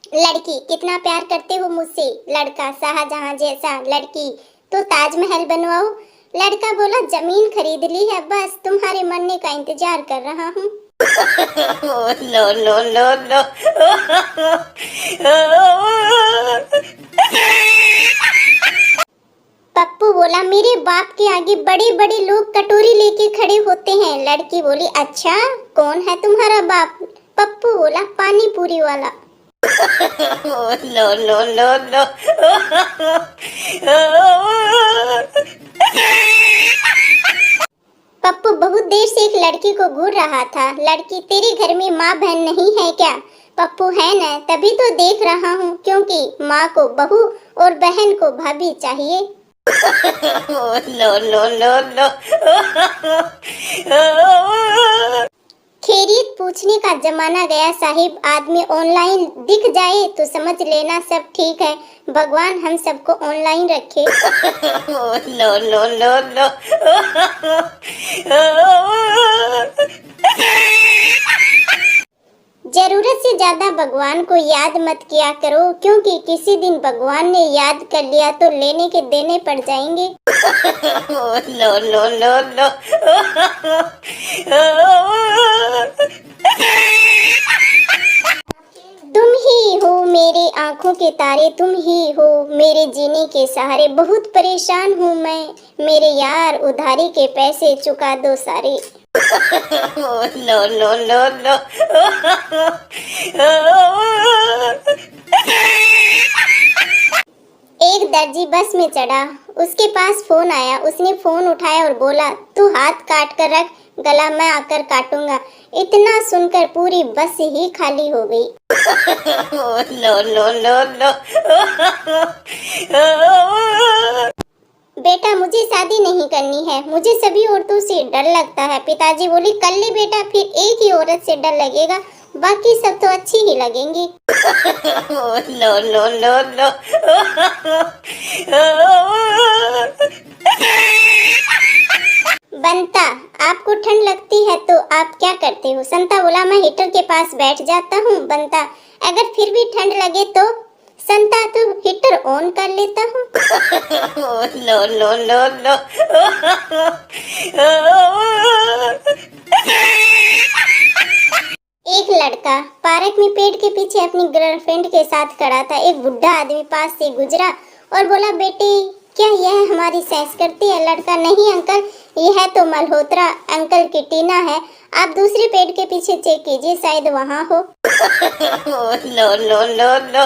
लड़की, कितना प्यार करते हो मुझसे? लड़का, शाहजहां जैसा। लड़की, तो ताजमहल बनवाओ। लड़का बोला, जमीन खरीद ली है, बस तुम्हारे मरने का इंतजार कर रहा हूँ। No no no no. Pappu बोला, मेरे बाप के आगे बड़े बड़े लोग कटोरी लेके खड़े होते हैं। लड़की बोली, अच्छा कौन है तुम्हारा बाप? पप्पू बोला, पानी पूरी वाला। No no no no. Pappu बहुत देर से एक लड़की को घूर रहा था। लड़की, तेरे घर में माँ बहन नहीं है क्या? पप्पू, है न, तभी तो देख रहा हूँ, क्योंकि माँ को बहू और बहन को भाभी चाहिए। No no no no. खैरियत पूछने का जमाना गया साहिब। आदमी ऑनलाइन दिख जाए तो समझ लेना सब ठीक है। भगवान हम सबको ऑनलाइन रखे। No no no no. जरूरत से ज्यादा भगवान को याद मत किया करो, क्योंकि किसी दिन भगवान ने याद कर लिया तो लेने के देने पड़ जाएंगे। No no no no. तुम ही हो मेरे आंखों के तारे, तुम ही हो मेरे जीने के सहारे। बहुत परेशान हूँ मैं, मेरे यार उधारी के पैसे चुका दो सारे। No no no no. एक दर्जी बस में चढ़ा, उसके पास फोन आया। उसने फोन उठाया और बोला, तू हाथ काट कर रख, गला मैं आकर काटूंगा। इतना सुनकर पूरी बस ही खाली हो गई। No no no no. बेटा, मुझे शादी नहीं करनी है, मुझे सभी औरतों से डर लगता है। पिताजी बोले, कर ले बेटा, फिर एक ही औरत से डर लगेगा, बाकी सब तो अच्छी ही लगेंगी। No no no no. Banta, आपको ठंड लगती है तो आप क्या करते हो? संता बोला, मैं हीटर के पास बैठ जाता हूँ। बंता, अगर फिर भी ठंड लगे तो? संता, तो हीटर ऑन कर लेता हूँ। No no no no. एक लड़का पार्क में पेड़ के पीछे अपनी गर्लफ्रेंड के साथ खड़ा था। एक बुढ़ा आदमी पास से गुजरा और बोला, बेटे क्या यह हमारी सेंस करती है? लड़का, नहीं अंकल, यह तो मल्होत्रा अंकल की टीना है। आप दूसरे पेड़ के पीछे चेक कीजिए, शायद वहाँ हो। No no no no.